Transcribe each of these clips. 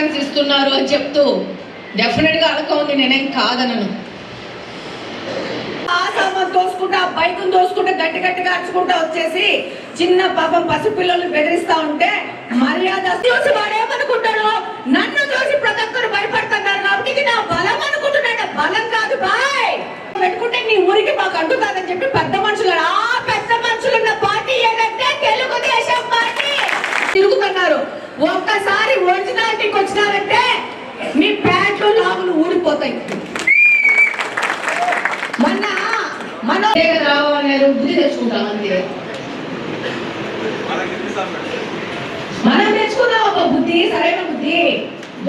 Preference ఇస్తున్నారు అని చెప్తూ డెఫినెట్ గా అలక ఉంది, నేనేం కాదనను. ఆ సామాన్ దోసుకుంటా, బైకును దోసుకుంటా, గట్టి గట్టిగా అరుచుకుంటా వచ్చేసి చిన్న పాపం పసిపిల్లలు బెదిరిస్తా ఉంటే మర్యాద చూసి వాడేమనుకుంటాడు, నన్ను చూసి ప్రతి ఒక్కరు భయపడుతున్నారు కాబట్టి ఇది నా బలం అనుకుంటున్నాడు. బలం కాదు బాయ్, పెట్టుకుంటే నీ ఊరికి మాకు అంటుతాదని చెప్పి పెద్ద మనుషులు, ఆ పెద్ద మనుషులున్న పార్టీ ఏదంటే తెలుగుదేశం పార్టీ తిరుగుతున్నారు. ఒక్కసారి ఒరిజినాలిటీకి వచ్చినారంటే మీ ప్యాంట్లు లాగులు ఊడిపోతాయి. మనం బుద్ధి తెచ్చుకుంటాం అంతే. మనం తెచ్చుకున్నాం ఒక బుద్ధి, సరైన బుద్ధి.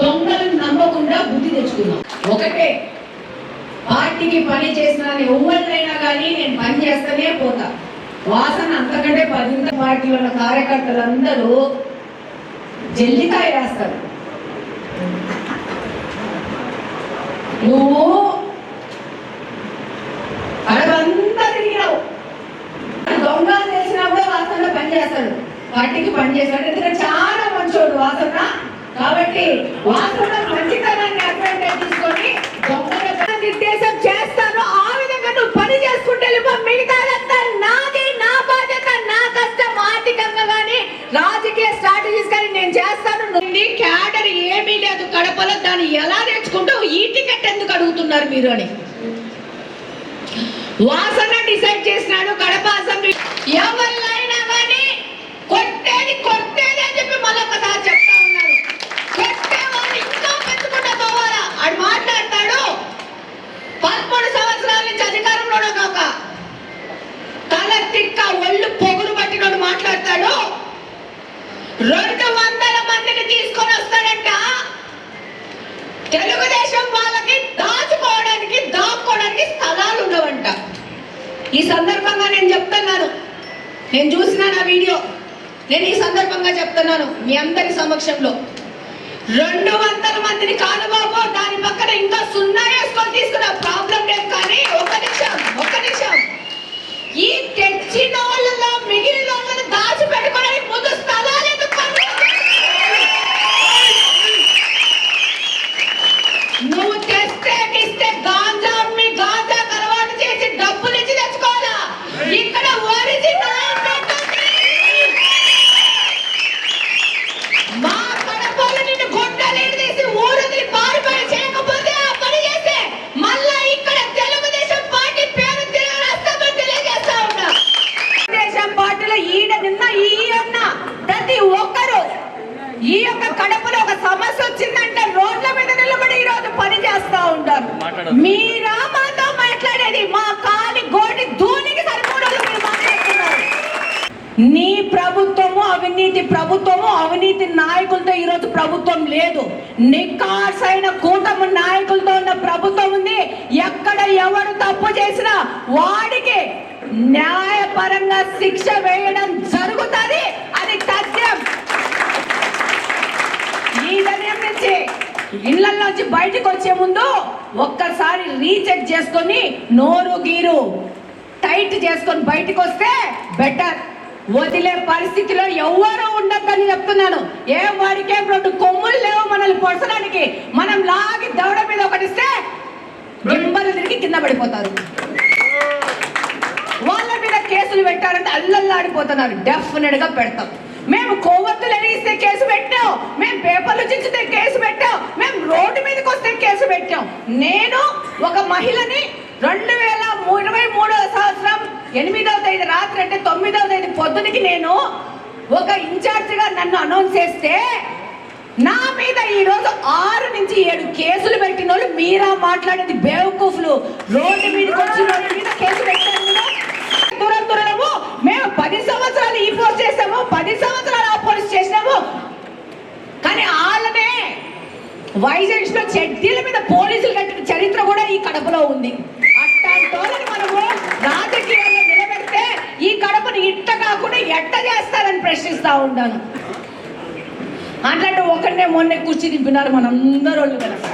దొంగలను నమ్మకుండా బుద్ధి తెచ్చుకున్నాం. ఒకటే, పార్టీకి పని చేసిన ఎవరినైనా కానీ నేను పని చేస్తూనే పోతా. వాసన అంతకంటే 10 పార్టీలో ఉన్న కార్యకర్తలందరూ జల్లికాయ వేస్తారు. నువ్వు అడవంతా తిరిగినావు. దొంగ తెలిసినా కూడా వాసన పని చేస్తాడు, పార్టీకి పని చేస్తాడు. ఎందుకంటే చాలా మంచోడు వాసన. కాబట్టి వాసన మంచితనాన్ని అడ్వాంటేజ్ తీసుకొని దొంగల నిర్దేశం చేస్తాను. ఆ విధంగా నువ్వు పని చేసుకుంటే మిగతాదంతా నాది, నా బాధ్యత, నా కష్టం. ఆర్థికంగా కానీ రాజకీయ స్ట్రాటజీస్ కానీ నేను చేస్తాను. క్యాడర్ ఏమీ లేదు కడపలో, దాన్ని ఎలా తెచ్చుకుంటావు, ఈ టికెట్ ఎందుకు అడుగుతున్నారు మీరు అని వాసన డిసైడ్ చేసినాడు. కడప అసెంబ్లీ ఎవరినైనా కానీ కొట్టేది అని చెప్పి మళ్ళీ ఒకసారి చెప్తా ఉన్నారు. కొట్టేవాళ్ళు ఇంకా పెంచుకుంటా పోవాలా. ఆడు మాట్లాడతాడు 13 సంవత్సరాల నుంచి అధికారంలో ఒక తల తిక్క ఒళ్ళు పొగులు పట్టినోడు మాట్లాడతాడు. 200 మందిని తీసుకొని వస్తాడంట. తెలుగుదేశం వాళ్ళకి దాచుకోవడానికి దాక్కోవడానికి స్థలాలు ఉండవంట. ఈ సందర్భంగా నేను చెప్తున్నాను, నేను చూసిన నా వీడియో, నేను ఈ సందర్భంగా చెప్తున్నాను మీ అందరి సమక్షంలో. 200 మందిని కాదు బాబు, దాని పక్కన ఇంకా 0 వేసుకొని తీసుకున్న ప్రాబ్లం లేదు. కానీ ఒక్క నిమిషం ఈ తెచ్చిన వాళ్ళలో మిగిలిన వాళ్ళని దాచి పెట్టుకోవడానికి ముందు స్థలాలు ఎందుకు? నువ్వు తెస్తే గాంజా అమ్మి గాంజా అలవాటు చేసి డబ్బులు ఇచ్చి తెచ్చుకోవాలా. ఇక్కడ మా కడపలో నిన్ను గొడ్డలేని తీసి ఊరొదిలి పారిపోయి చేయకపోతే ఆ పని చేస్తే మళ్ళా ఇక్కడ తెలుగుదేశం పార్టీ పేరు రాస్తామని తెలియజేస్తా ఉన్నా. తెలుగుదేశం పార్టీలో ఈడ నిన్న ఈ అన్న ప్రతి ఒక్కరు ఈ యొక్క కడపలో ఒక సమస్య వచ్చిందంటే రోడ్ల మీద నిలబడి ఈ రోజు పని చేస్తా ఉంటారు. మీరా మాతో మాట్లాడేది? మా కాలి గోడి ధూనికి సరిపోవడం మీరు మాట్లాడుతున్నారు. నీ ప్రభుత్వము అవినీతి ప్రభుత్వము, అవినీతి నాయకులతో ఈ రోజు ప్రభుత్వం లేదు. నికార్సైన కూటమి నాయకులతో ఉన్న ప్రభుత్వం ఉంది. ఎక్కడ ఎవరు తప్పు చేసినా వాడికి న్యాయపరంగా శిక్ష వేయడం జరుగుతుంది. అది తథ్యం. ఈ ఉదయం నుంచి ఇళ్లలోంచి బయటకు వచ్చే ముందు ఒక్కసారి రీచెక్ చేసుకొని నోరు గీరు టైట్ చేసుకొని బయటకు వస్తే బెటర్. వదిలే పరిస్థితిలో ఎవరు ఉండద్దని చెప్తున్నాను. ఏం వాడికేం 2 కొమ్ములు లేవు మనల్ని పొడసడానికి. మనం లాగి దవడ మీద ఒకటిస్తే గింబలు తిరిగి కింద పడిపోతారు. వాళ్ళ మీద కేసులు పెట్టారంటే అల్లల్లాడిపోతున్నారు. డెఫినెట్ గా పెడతాం. మేము కొవ్వొత్తులు ఎరిగిస్తే కేసు పెట్టాం, మేము పేపర్లు చించితే కేసు పెట్టాం, మేము రోడ్డు మీదకి వస్తే కేసు పెట్టాం. నేను ఒక మహిళని 2023 సంవత్సరం 8వ తేదీ రాత్రి అంటే 9వ తేదీ పొద్దునికి నేను ఒక ఇన్ఛార్జ్ గా నన్ను అనౌన్స్ చేస్తే నా మీద ఈ రోజు 6 నుంచి 7 కేసులు పెట్టిన వాళ్ళు మీరా మాట్లాడేది బేవకూఫ్లు. రోడ్డు మీదకి వచ్చిన వాళ్ళ మీద కేసు పెట్టాను. మేము 10 సంవత్సరాలు ఈ పోస్ట్ చేసాము, 10 సంవత్సరాలు ఆ పోస్ట్ చేసినాము. కానీ వాళ్ళనే వైజాగ్ లో చెడ్డీల మీద పోలీసులు కట్టిన చరిత్ర కూడా ఈ కడపలో ఉంది. అట్టాంటోళ్ళని మనము రాజకీయాల్లో నిలబెడితే ఈ కడపను ఇట్ట కాకుండా ఎట్ట చేస్తారని ప్రశ్నిస్తా ఉంటాను. అట్లాంటి ఒకరినే మొన్నే కుర్చీ దింపినారు మనందరూ వాళ్ళు కనుక.